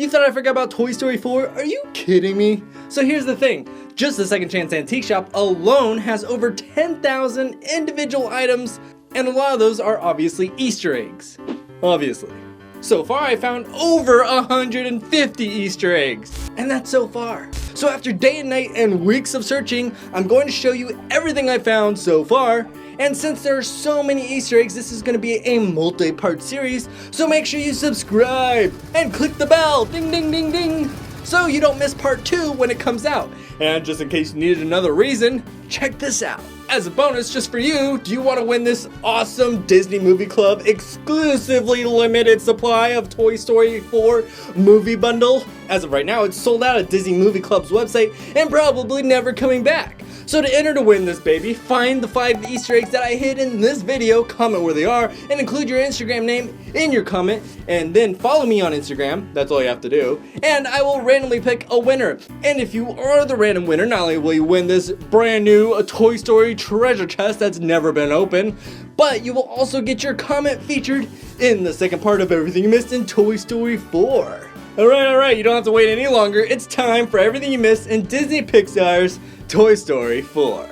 You thought I forgot about Toy Story 4? Are you kidding me? So here's the thing, just the Second Chance Antique Shop alone has over 10,000 individual items, and a lot of those are obviously Easter eggs. Obviously. So far I found over 150 Easter eggs, and that's so far. So after day and night and weeks of searching, I'm going to show you everything I found so far. And since there are so many Easter eggs, this is going to be a multi-part series, so make sure you subscribe and click the bell, ding ding ding ding, so you don't miss part 2 when it comes out. And just in case you needed another reason, check this out. As a bonus just for you, do you want to win this awesome Disney Movie Club exclusively limited supply of Toy Story 4 movie bundle? As of right now, it's sold out at Disney Movie Club's website and probably never coming back. So to enter to win this baby, find the 5 Easter eggs that I hid in this video, comment where they are, and include your Instagram name in your comment, and then follow me on Instagram, that's all you have to do, and I will randomly pick a winner. And if you are the random winner, not only will you win this brand new Toy Story treasure chest that's never been opened, but you will also get your comment featured in the second part of Everything You Missed in Toy Story 4. Alright, you don't have to wait any longer. It's time for Everything You Missed in Disney.Pixar's Toy Story 4.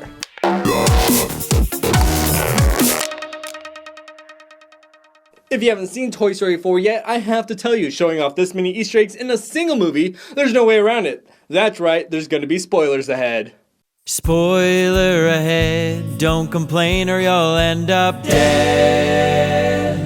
If you haven't seen Toy Story 4 yet, I have to tell you, showing off this many Easter eggs in a single movie, there's no way around it. That's right, there's gonna be spoilers ahead. Spoiler ahead, don't complain or you'll end up dead.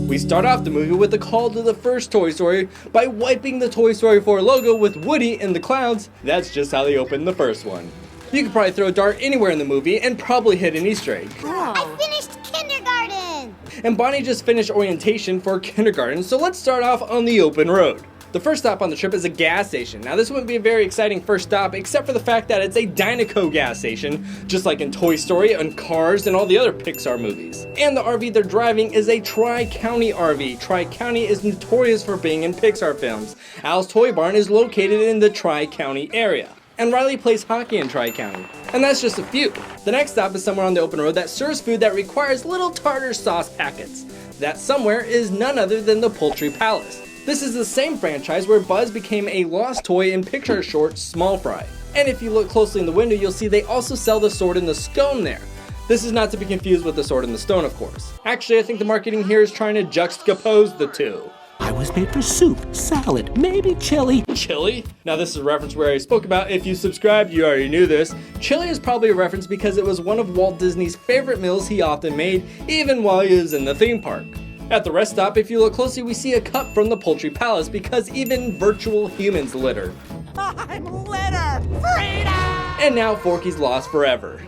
We start off the movie with a call to the first Toy Story by wiping the Toy Story 4 logo with Woody in the clouds. That's just how they opened the first one. You could probably throw a dart anywhere in the movie and probably hit an Easter egg. I finished kindergarten! And Bonnie just finished orientation for kindergarten, so let's start off on the open road. The first stop on the trip is a gas station. Now this wouldn't be a very exciting first stop except for the fact that it's a Dynaco gas station, just like in Toy Story and Cars and all the other Pixar movies. And the RV they're driving is a Tri-County RV. Tri-County is notorious for being in Pixar films. Al's Toy Barn is located in the Tri-County area. And Riley plays hockey in Tri-County. And that's just a few. The next stop is somewhere on the open road that serves food that requires little tartar sauce packets. That somewhere is none other than the Poultry Palace. This is the same franchise where Buzz became a lost toy in Pixar short Small Fry. And if you look closely in the window, you'll see they also sell the Sword in the Scone there. This is not to be confused with the Sword in the Stone, of course. Actually, I think the marketing here is trying to juxtapose the two. I was made for soup, salad, maybe chili. Chili? Now this is a reference where I spoke about. If you subscribed, you already knew this. Chili is probably a reference because it was one of Walt Disney's favorite meals he often made, even while he was in the theme park. At the rest stop, if you look closely, we see a cup from the Poultry Palace because even virtual humans litter. I'm litter! Freedom! And now Forky's lost forever.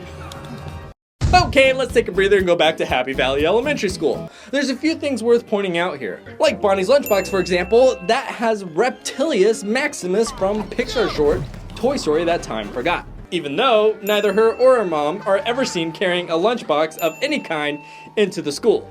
Okay, let's take a breather and go back to Happy Valley Elementary School. There's a few things worth pointing out here. Like Bonnie's lunchbox, for example, that has Reptilius Maximus from Pixar short Toy Story That Time Forgot. Even though neither her or her mom are ever seen carrying a lunchbox of any kind into the school.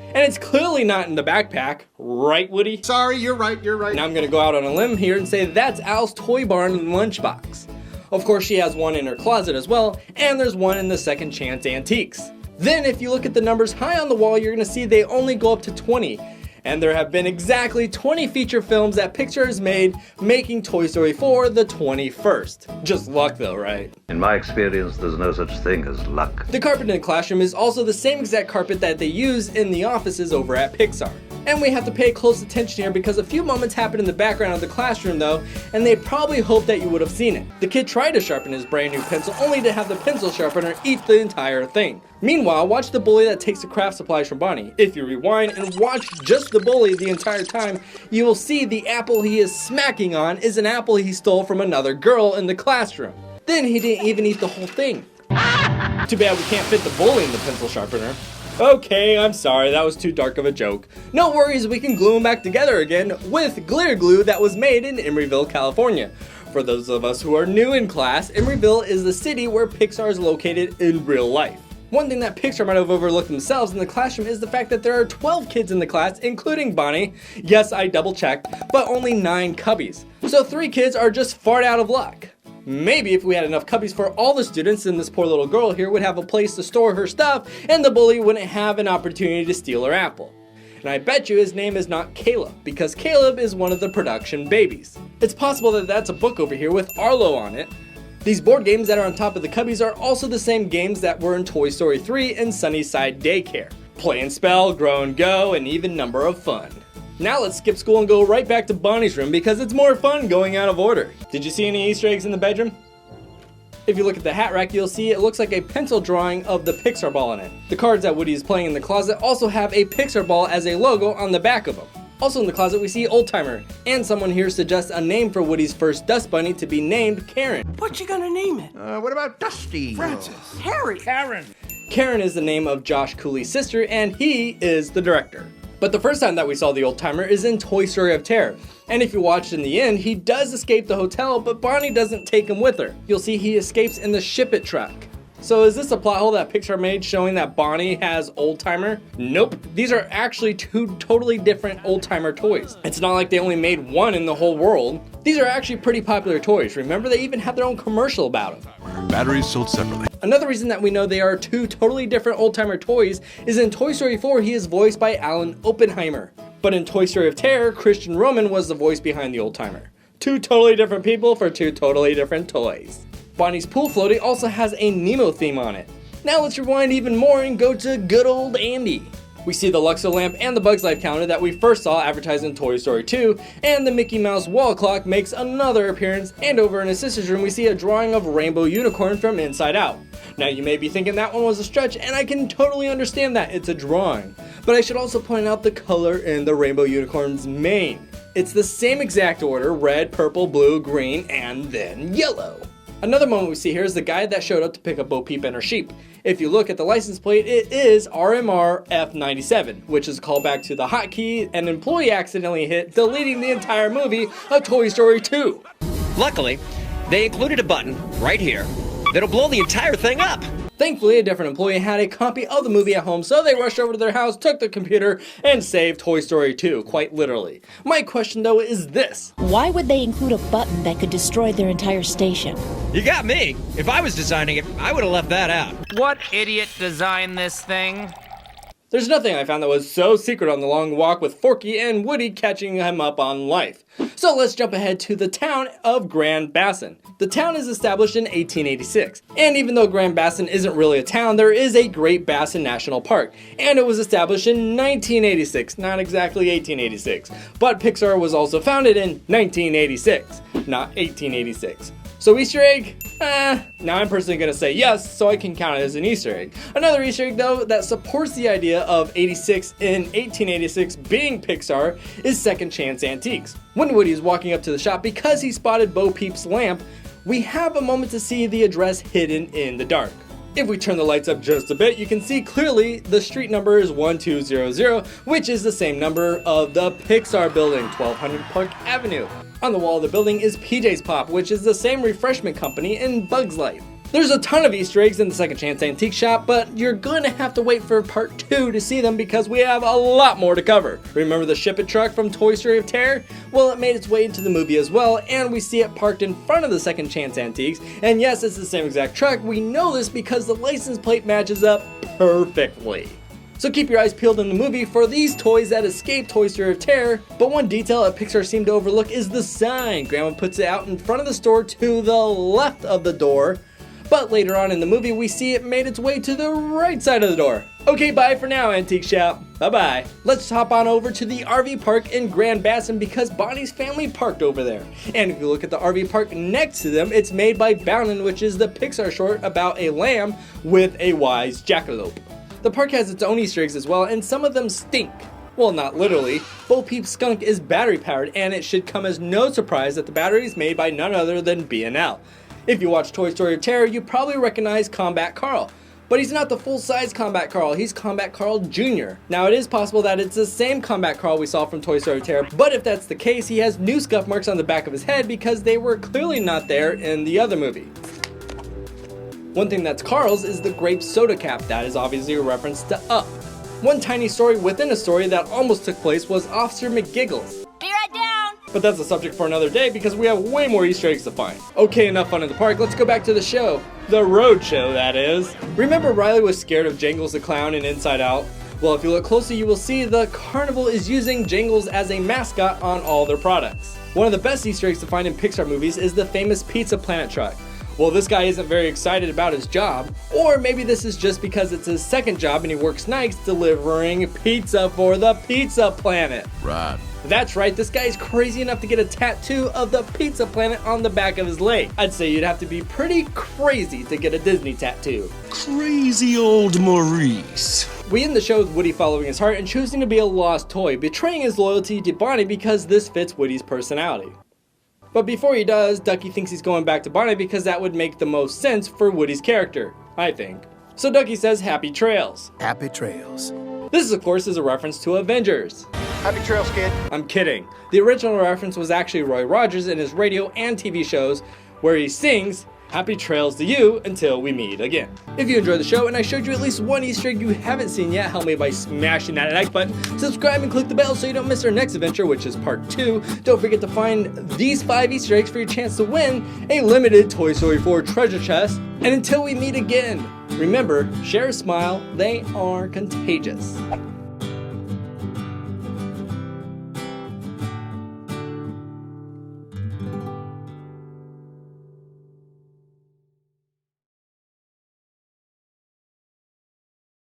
And it's clearly not in the backpack, right, Woody? Sorry, you're right. Now I'm gonna go out on a limb here and say that's Al's Toy Barn lunchbox. Of course, she has one in her closet as well, and there's one in the Second Chance Antiques. Then if you look at the numbers high on the wall, you're gonna see they only go up to 20. And there have been exactly 20 feature films that Pixar has made, making Toy Story 4 the 21st. Just luck though, right? In my experience, there's no such thing as luck. The carpet in the classroom is also the same exact carpet that they use in the offices over at Pixar. And we have to pay close attention here because a few moments happen in the background of the classroom though, and they probably hope that you would have seen it. The kid tried to sharpen his brand new pencil only to have the pencil sharpener eat the entire thing. Meanwhile, watch the bully that takes the craft supplies from Bonnie. If you rewind and watch just the bully the entire time, you will see the apple he is smacking on is an apple he stole from another girl in the classroom. Then he didn't even eat the whole thing. Too bad we can't fit the bully in the pencil sharpener. Okay, I'm sorry, that was too dark of a joke. No worries, we can glue them back together again with glitter glue that was made in Emeryville, California. For those of us who are new in class, Emeryville is the city where Pixar is located in real life. One thing that Pixar might have overlooked themselves in the classroom is the fact that there are 12 kids in the class, including Bonnie. Yes, I double checked, but only 9 cubbies. So 3 kids are just fart out of luck. Maybe if we had enough cubbies for all the students, then this poor little girl here would have a place to store her stuff and the bully wouldn't have an opportunity to steal her apple. And I bet you his name is not Caleb, because Caleb is one of the production babies. It's possible that that's a book over here with Arlo on it. These board games that are on top of the cubbies are also the same games that were in Toy Story 3 and Sunnyside Daycare. Play and Spell, Grow and Go, and even Number of Fun. Now let's skip school and go right back to Bonnie's room because it's more fun going out of order. Did you see any Easter eggs in the bedroom? If you look at the hat rack, you'll see it looks like a pencil drawing of the Pixar ball in it. The cards that Woody is playing in the closet also have a Pixar ball as a logo on the back of them. Also in the closet we see Old Timer, and someone here suggests a name for Woody's first dust bunny to be named Karen. What you gonna name it? What about Dusty? Francis. Harry. Karen. Karen is the name of Josh Cooley's sister, and he is the director. But the first time that we saw the Old Timer is in Toy Story of Terror. And if you watched in the end, he does escape the hotel, but Bonnie doesn't take him with her. You'll see he escapes in the Ship It truck. So is this a plot hole that Pixar made showing that Bonnie has Old Timer? Nope. These are actually two totally different Old Timer toys. It's not like they only made one in the whole world. These are actually pretty popular toys. Remember, they even have their own commercial about them. Batteries sold separately. Another reason that we know they are two totally different Old Timer toys is in Toy Story 4 he is voiced by Alan Oppenheimer. But in Toy Story of Terror, Christian Roman was the voice behind the Old Timer. Two totally different people for two totally different toys. Bonnie's pool floaty also has a Nemo theme on it. Now let's rewind even more and go to good old Andy. We see the Luxo lamp and the Bugs Life counter that we first saw advertised in Toy Story 2, and the Mickey Mouse wall clock makes another appearance, and over in his sister's room we see a drawing of Rainbow Unicorn from Inside Out. Now you may be thinking that one was a stretch, and I can totally understand that, it's a drawing. But I should also point out the color in the Rainbow Unicorn's mane. It's the same exact order, red, purple, blue, green, and then yellow. Another moment we see here is the guy that showed up to pick up Bo Peep and her sheep. If you look at the license plate, it is RMR F97, which is a callback to the hotkey an employee accidentally hit, deleting the entire movie of Toy Story 2. Luckily, they included a button right here that'll blow the entire thing up. Thankfully, a different employee had a copy of the movie at home, so they rushed over to their house, took the computer, and saved Toy Story 2, quite literally. My question though is this. Why would they include a button that could destroy their entire station? You got me. If I was designing it, I would have left that out. What idiot designed this thing? There's nothing I found that was so secret on the long walk with Forky and Woody catching him up on life. So let's jump ahead to the town of Grand Bassin. The town is established in 1886, and even though Grand Bassin isn't really a town, there is a Great Bassin National Park, and it was established in 1986, not exactly 1886, but Pixar was also founded in 1986, not 1886. So Easter egg? Now I'm personally going to say yes, so I can count it as an Easter egg. Another Easter egg though that supports the idea of 86 in 1886 being Pixar is Second Chance Antiques. When Woody is walking up to the shop because he spotted Bo Peep's lamp, we have a moment to see the address hidden in the dark. If we turn the lights up just a bit, you can see clearly the street number is 1200, which is the same number of the Pixar building, 1200 Park Avenue. On the wall of the building is PJ's Pop, which is the same refreshment company in Bugs Life. There's a ton of Easter eggs in the Second Chance Antique Shop, but you're gonna have to wait for part 2 to see them because we have a lot more to cover. Remember the Ship It truck from Toy Story of Terror? Well, it made its way into the movie as well, and we see it parked in front of the Second Chance Antiques, and yes, it's the same exact truck. We know this because the license plate matches up perfectly. So keep your eyes peeled in the movie for these toys that escape Toy Story of Terror, but one detail that Pixar seemed to overlook is the sign. Grandma puts it out in front of the store to the left of the door, but later on in the movie we see it made its way to the right side of the door. Okay, bye for now, Antique Shop. Bye-bye. Let's hop on over to the RV park in Grand Bassin because Bonnie's family parked over there. And if you look at the RV park next to them, it's made by Boundin', which is the Pixar short about a lamb with a wise jackalope. The park has its own Easter eggs as well, and some of them stink. Well, not literally. Bo Peep's skunk is battery powered, and it should come as no surprise that the battery is made by none other than B&L. If you watch Toy Story of Terror, you probably recognize Combat Carl. But he's not the full-size Combat Carl, he's Combat Carl Jr. Now it is possible that it's the same Combat Carl we saw from Toy Story of Terror, but if that's the case, he has new scuff marks on the back of his head because they were clearly not there in the other movie. One thing that's Carl's is the grape soda cap. That is obviously a reference to Up. One tiny story within a story that almost took place was Officer McGiggles. Be right down! But that's a subject for another day because we have way more Easter eggs to find. Okay, enough fun in the park, let's go back to the show. The road show, that is. Remember Riley was scared of Jangles the Clown in Inside Out? Well, if you look closely, you will see the carnival is using Jingles as a mascot on all their products. One of the best Easter eggs to find in Pixar movies is the famous Pizza Planet truck. Well, this guy isn't very excited about his job, or maybe this is just because it's his second job and he works nights delivering pizza for the Pizza Planet. Right. That's right, this guy's crazy enough to get a tattoo of the Pizza Planet on the back of his leg. I'd say you'd have to be pretty crazy to get a Disney tattoo. Crazy old Maurice. We end the show with Woody following his heart and choosing to be a lost toy, betraying his loyalty to Bonnie because this fits Woody's personality. But before he does, Ducky thinks he's going back to Bonnie because that would make the most sense for Woody's character, I think. So Ducky says happy trails. Happy trails. This, of course, is a reference to Avengers. Happy trails, kid. I'm kidding. The original reference was actually Roy Rogers in his radio and TV shows where he sings happy trails to you until we meet again. If you enjoyed the show and I showed you at least one Easter egg you haven't seen yet, help me by smashing that like button, subscribe and click the bell so you don't miss our next adventure, which is part 2. Don't forget to find these 5 Easter eggs for your chance to win a limited Toy Story 4 treasure chest. And until we meet again, remember, share a smile, they are contagious.